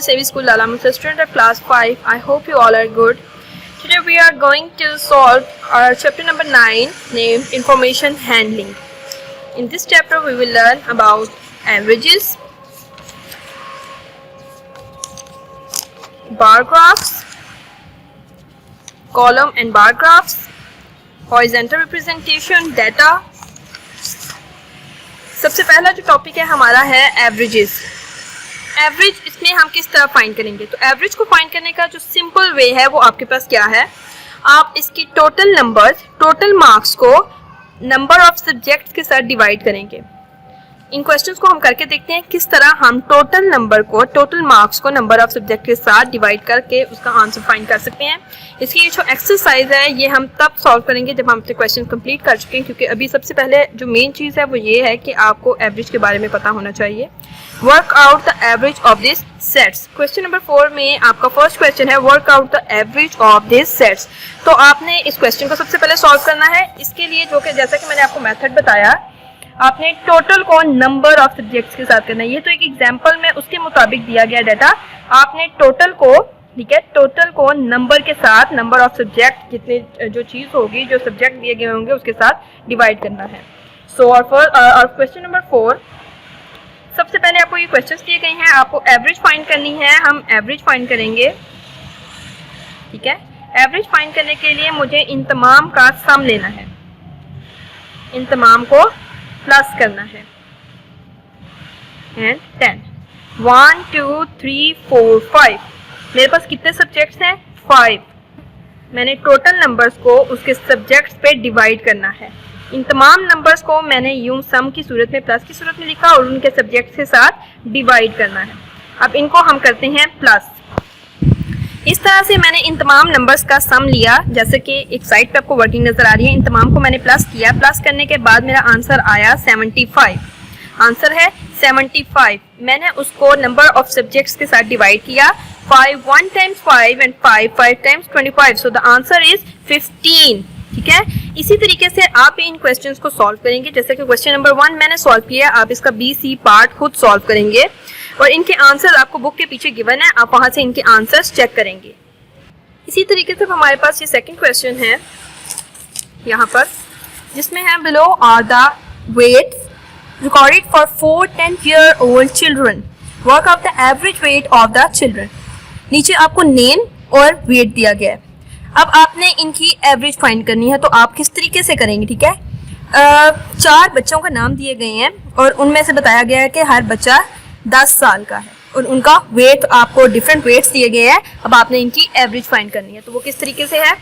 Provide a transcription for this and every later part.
Sevi School Lala. I'm a student of class 5. I hope you all are good. Today we are going to solve our chapter number 9 named Information Handling. In this chapter we will learn about averages, bar graphs, column and bar graphs, horizontal representation, data. सबसे पहला जो topic है हमारा है averages. Average इसमें हम किस तरह फाइंड करेंगे? तो एवरेज को फाइंड करने का जो सिंपल वे है वो आपके पास क्या है, आप इसकी टोटल नंबर्स, टोटल मार्क्स को नंबर ऑफ सब्जेक्ट्स के साथ डिवाइड करेंगे। इन क्वेश्चंस को हम करके देखते हैं किस तरह हम टोटल नंबर को, टोटल मार्क्स को नंबर ऑफ सब्जेक्ट के साथ डिवाइड करके उसका आंसर फाइंड कर सकते हैं। इसकी जो एक्सरसाइज है ये हम तब सॉल्व करेंगे जब हम अपने क्वेश्चन कंप्लीट कर चुके हैं, क्योंकि अभी सबसे पहले जो मेन चीज़ है वो ये है कि आपको एवरेज के बारे में पता होना चाहिए। Work out the average of this sets. Question number 4 में आपका फर्स्ट क्वेश्चन है work out the average of this sets. तो आपने इस क्वेश्चन को सबसे पहले सॉल्व करना है। इसके लिए जो कि जैसा कि मैंने आपको मेथड बताया, आपने टोटल को नंबर ऑफ सब्जेक्ट्स के साथ करना है। ये तो एक एग्जांपल में उसके मुताबिक दिया गया डाटा। आपने टोटल को, ठीक है, टोटल को नंबर के साथ, नंबर ऑफ सब्जेक्ट जितने जो चीज़ होगी, जो सब्जेक्ट दिए गए होंगे उसके साथ डिवाइड करना है। सो और क्वेश्चन नंबर 4, सबसे पहले आपको ये क्वेश्चंस दिए गए हैं, आपको एवरेज फाइंड करनी है। हम एवरेज फाइंड करेंगे, ठीक है। एवरेज फाइंड करने के लिए मुझे इन तमाम का सम लेना है, इन तमाम को प्लस करना है। एंड 10 1 2 3 4 5 मेरे पास कितने सब्जेक्ट्स हैं? 5। मैंने टोटल नंबर्स को उसके सब्जेक्ट्स पे डिवाइड करना है। इन तमाम नंबर्स को मैंने यूं सम की सूरत में, प्लस की सूरत में लिखा और उनके सब्जेक्ट्स के साथ डिवाइड करना है। अब इनको हम करते हैं प्लस। इस तरह से मैंने इन तमाम नंबर्स का सम लिया, जैसे कि एक साइड पे आपको वर्किंग नजर आ रही है। इन तमाम को मैंने प्लस किया। प्लस करने के बाद मेरा आंसर आया 75। आंसर है 75। मैंने उसको नंबर ऑफ सब्जेक्ट्स के साथ डिवाइड किया। 5 1 times 5 and 5 5 times 25, so the answer is 15। ठीक है। इसी तरीके से आप इन क्वेश्चंस को सॉल्व करेंगे। जैसे कि क्वेश्चन नंबर 1 मैंने सॉल्व किया, आप इसका BC पार्ट खुद सॉल्व करेंगे और इनके आंसर आपको बुक के पीछे गिवन है, आप वहां से इनके आंसर्स चेक करेंगे। इसी तरीके से हमारे पास ये सेकंड क्वेश्चन है यहाँ पर, जिसमें है below are the weights recorded for 4 10-year-old children, work out the average weight of the children. नीचे आपको नेम और वेट दिया गया है। अब आपने इनकी एवरेज फाइंड करनी है, तो आप किस तरीके से करेंगे? ठीक है, 4 बच्चों का नाम दिए गए हैं और उनमें से बताया गया है कि हर बच्चा 10 साल का है और उनका वेट, आपको डिफरेंट वेट्स दिए गए हैं। अब आपने इनकी एवरेज फाइंड करनी है, तो वो किस तरीके से है,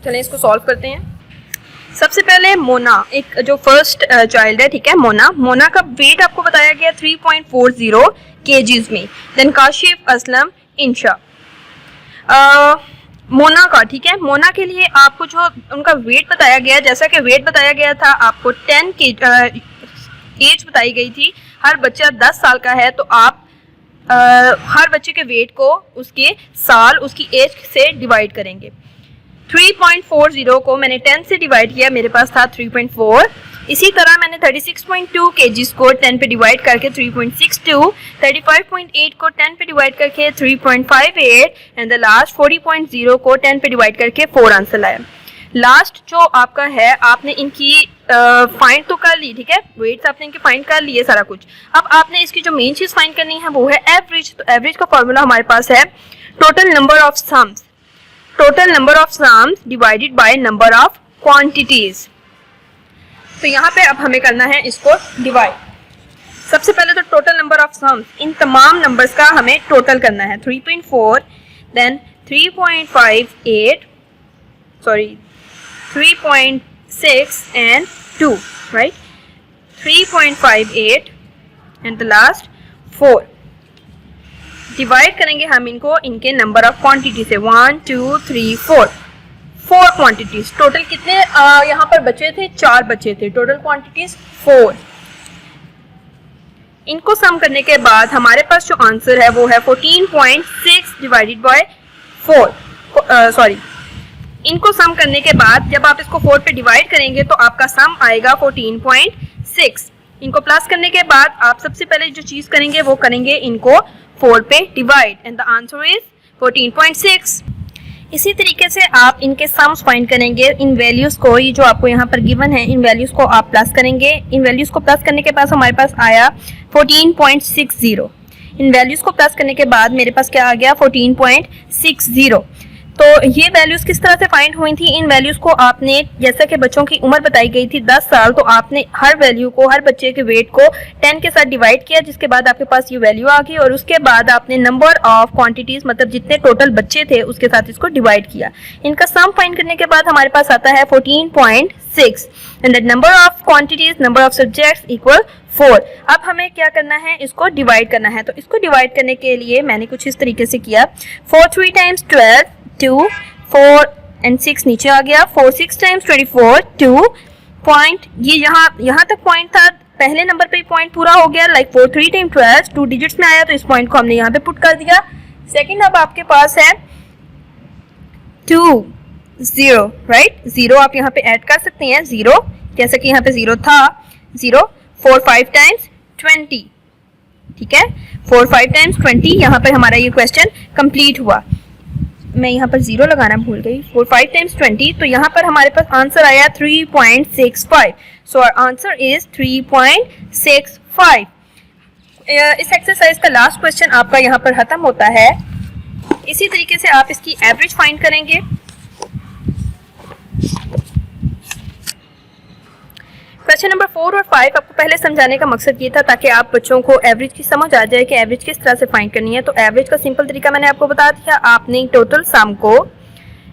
चलें इसको सॉल्व करते हैं। सबसे पहले मोना, एक जो फर्स्ट चाइल्ड है, ठीक है, मोना का वेट आपको बताया गया 3.40 kgs में। देन काशिफ, असलम, इंशा, मोना का, ठीक है, मोना के लिए आपको जो उनका वेट बताया गया, जैसा कि वेट बताया गया था आपको 10 की एज बताई गई थी, हर बच्चा 10 साल का है, तो आप हर बच्चे के वेट को उसके साल, उसकी एज से डिवाइड करेंगे। 3.40 को मैंने 10 से डिवाइड किया, मेरे पास था 3.4। इसी तरह मैंने 36.2 kgs को 10 पे डिवाइड करके 3.62, 35.8 को 10 पे डिवाइड करके 3.58 एंड द लास्ट 40.0 को 10 पे डिवाइड करके 4 आंसर लाया। लास्ट जो आपका है, आपने इनकी फाइंड तो कर ली, ठीक है, वेट्स आपने इनके फाइंड कर लिए सारा कुछ। अब आपने इसकी जो मेन चीज़ फाइंड करनी है वो है एवरेज। तो एवरेज का फॉर्मूला हमारे पास है total number of sums, total number of sums divided by number of quantities. तो यहाँ पे अब हमें करना है इसको डिवाइड। सबसे पहले तो टोटल नंबर ऑफ सम्स, इन तमाम नंबर्स का हमें टोटल करना है। 3.4, then 3.58, sorry 3.6 and 2, right? 3.58 and the last 4. Divide करेंगे हम इनको इनके नंबर ऑफ क्वांटिटी से। 1 2 3 4 क्वांटिटीज। टोटल कितने यहाँ पर बचे थे? 4 बचे थे। Total quantities 4। इनको सम करने के बाद हमारे पास जो आंसर है वो है 14.6 डिवाइडेड बाय 4। इनको सम करने के बाद जब आप इसको 4 पे डिवाइड करेंगे तो आपका सम आएगा 14.6। इनको प्लस करने के बाद आप सबसे पहले जो चीज़ करेंगे वो करेंगे इनको 4 पे divide and the answer is 14.6। इसी तरीके से आप इनके सम्स फाइंड करेंगे। इन वैल्यूज़ को, ये जो आपको यहाँ पर गिवन है, इन वैल्यूज़ को आप प्लस करेंगे। इन वैल्यूज़ को प्लस करने के पास हमारे पास आया 14.60। इन वैल्यूज़ को प्लस करने के बाद मेरे पास क्या आ गया 14.60। तो ये वैल्यूज़ किस तरह से फाइंड हुई थी? इन वैल्यूज़ को आपने, जैसा कि बच्चों की उम्र बताई गई थी 10 साल, तो आपने हर वैल्यू को, हर बच्चे के वेट को 10 के साथ डिवाइड किया, जिसके बाद आपके पास ये वैल्यू आ गई। और उसके बाद आपने नंबर ऑफ क्वांटिटीज़, मतलब जितने टोटल बच्चे थे उसके साथ इसको डिवाइड किया। इनका सम फाइंड करने के बाद हमारे पास आता है 14.6 and the number of quantities, number of subjects equal 4। अब हमें क्या करना है? इसको डिवाइड करना है। तो इसको डिवाइड करने के लिए मैंने कुछ इस तरीके से किया। 4 3 टाइम्स 12 2, 4 एंड 6 नीचे आ गया। 4 6 टाइम्स 24 2 पॉइंट, ये यहाँ तक पॉइंट था, पहले नंबर पे पॉइंट पूरा हो गया। लाइक 4 3 टाइम 12 2 डिजिट्स में आया, तो इस पॉइंट को हमने यहाँ पे पुट कर दिया। सेकंड अब आपके पास है 2 0, राइट? 0 आप यहाँ पे ऐड कर सकते हैं, 0 जैसा कि यहाँ पे 0 था, 0 4 5 टाइम्स 20, ठीक है? 4 5 टाइम्स 20, यहाँ पर हमारा ये क्वेश्चन कंप्लीट हुआ। मैं यहाँ पर 0 लगाना भूल गई। 4 5 टाइम्स 20, तो यहाँ पर हमारे पास आंसर आया 3.65। So our answer is 3.65। इस एक्सरसाइज का लास्ट क्वेश्चन आपका यहाँ पर खत्म होता है। इसी तरीके से आप इसकी एवरेज फाइंड करेंगे। क्वेश्चन नंबर 4 और 5 आपको पहले समझाने का मकसद ये था ताकि आप बच्चों को एवरेज की समझ आ जाए कि एवरेज किस तरह से फाइंड करनी है। तो एवरेज का सिंपल तरीका मैंने आपको बता दिया। आपने टोटल सम को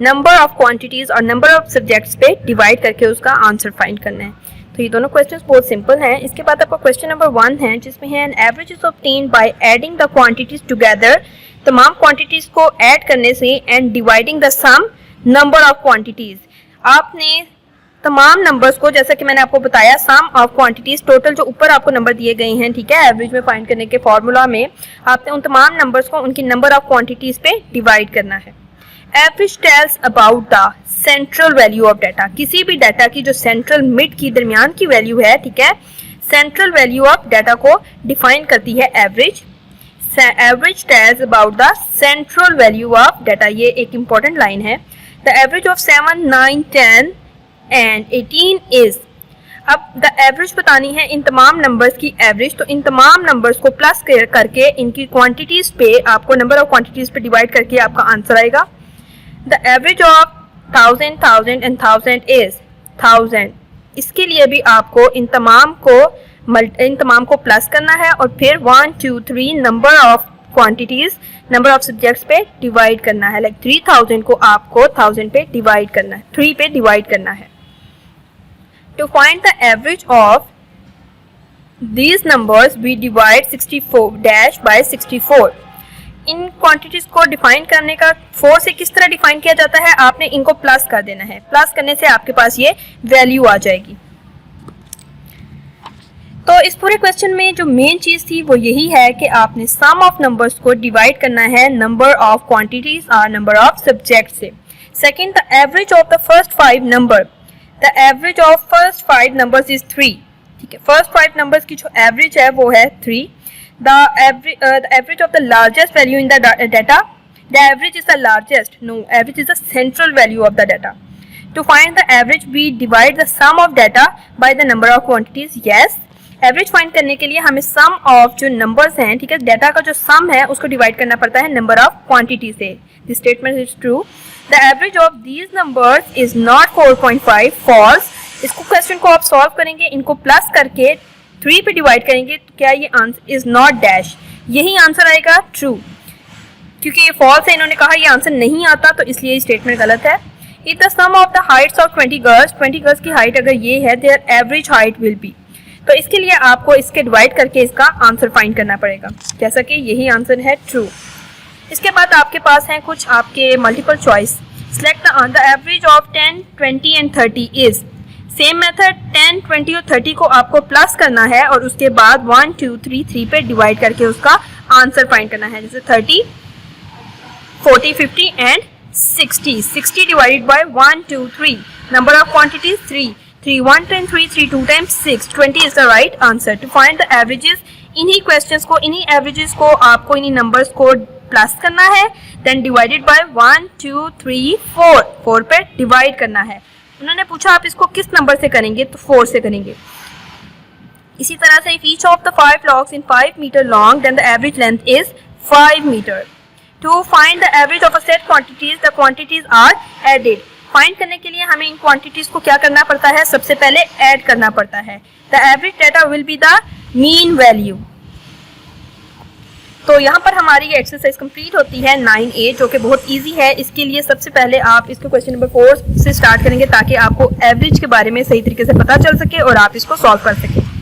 नंबर ऑफ क्वांटिटीज और नंबर ऑफ सब्जेक्ट्स पे डिवाइड करके उसका आंसर फाइंड करना है। तो ये दोनों क्वेश्चंस बहुत सिंपल हैं। इसके बाद आपका क्वेश्चन नंबर 1 है, जिसमें है an average is obtained by adding the quantities together, तमाम क्वांटिटीज को ऐड करने से, and dividing the sum number of quantities. आपने तमाम नंबर्स को, जैसा कि मैंने आपको बताया, सम ऑफ क्वांटिटीज, टोटल जो ऊपर आपको नंबर दिए गए हैं, ठीक है, एवरेज में फाइंड करने के फॉर्मूला में आपने उन तमाम नंबर्स को उनकी नंबर ऑफ क्वांटिटीज पे डिवाइड करना है। Average tells about the central value of data. किसी भी डाटा की जो सेंट्रल मिड की दरमियान की वैल्यू है, ठीक है, सेंट्रल वैल्यू ऑफ डाटा को डिफाइन करती है average. Average tells about the central value of data, ये एक इंपॉर्टेंट लाइन है। The average of 7 9 10 and 18 is. अब द एवरेज बतानी है इन तमाम नंबर्स की एवरेज, तो इन तमाम नंबर्स को प्लस करके इनकी क्वांटिटीज पे, आपको नंबर ऑफ क्वांटिटीज पे डिवाइड करके आपका आंसर आएगा। The average of 1000 1000 and 1000 is 1000। इसके लिए भी आपको इन तमाम को प्लस करना है और फिर 1 2 3 number of quantities, number of subjects पे डिवाइड करना है। लाइक 3000 को आपको 1000 पे डिवाइड करना है, 3 पे डिवाइड करना है। To find the average of these numbers, we divide 64 dash by 64. In quantities को डिफाइन करने का 4 से किस तरह डिफाइन किया जाता है? आपने इनको प्लस कर देना है। प्लस करने से आपके पास ये वैल्यू आ जाएगी। तो इस पूरे क्वेश्चन में जो मेन चीज थी वो यही है कि आपने सम ऑफ नंबर्स को डिवाइड करना है नंबर ऑफ क्वांटिटीज और नंबर ऑफ सब्जेक्ट से। Second, the average of the first 5 number. The average of first 5 numbers is 3, ठीक है। फर्स्ट 5 नंबर्स की जो एवरेज है वो है 3। The average of the largest value in the data. The average is the largest, no, average is the central value of the data. To find the average we divide the sum of data by the number of quantities. Yes, average find करने के लिए हमें सम of जो numbers हैं, ठीक है, data का जो सम है उसको डिवाइड करना पड़ता है नंबर ऑफ क्वांटिटी से। This statement is true. The average of these numbers is not 4.5, false. इसको क्वेश्चन को आप सॉल्व करेंगे, इनको प्लस करके 3 पे डिवाइड करेंगे, तो क्या ये आंसर इज नॉट डैश, यही आंसर आएगा ट्रू। क्योंकि ये फॉल्स है, इन्होंने कहा ये आंसर नहीं आता, तो इसलिए स्टेटमेंट गलत है। If the sum of the heights of 20 girls की हाइट अगर ये है, their average height will be. तो इसके लिए आपको इसके डिवाइड करके इसका आंसर फाइंड करना पड़ेगा, जैसा कि यही आंसर है ट्रू। इसके बाद आपके पास हैं कुछ आपके multiple choice. Select the average of 10 20 and 30 is. Same method, 10 20 और 30 को आपको प्लस करना है और उसके बाद 1 2 3 3 पे डिवाइड करके उसका आंसर फाइंड करना है। जैसे 30 40 50 and 60। 60 divided by 1 2 3, number of quantities 3 3 1 10 3 3 2 times 6, 20 is the right answer. To find the averages इन्हीं क्वेश्चंस को, इन्हीं एवरेजेस को आपको इन्हीं नंबर्स को प्लस करना है, देन डिवाइडेड बाय 1 2 3 4, 4 पे डिवाइड करना है। उन्होंने पूछा आप इसको किस नंबर से करेंगे, तो 4 से करेंगे। इसी तरह से if each of the 5 logs in 5 meter long then the average length is 5 meter. To find the average of a set quantities, the quantities are added. Find करने के लिए हमें इन क्वांटिटीज को क्या करना पड़ता है, सबसे पहले ऐड करना पड़ता है। The average data will be the mean value. तो यहाँ पर हमारी ये एक्सरसाइज कंप्लीट होती है 9A, जो कि बहुत इजी है। इसके लिए सबसे पहले आप इसको क्वेश्चन नंबर 4 से स्टार्ट करेंगे ताकि आपको एवरेज के बारे में सही तरीके से पता चल सके और आप इसको सॉल्व कर सकें।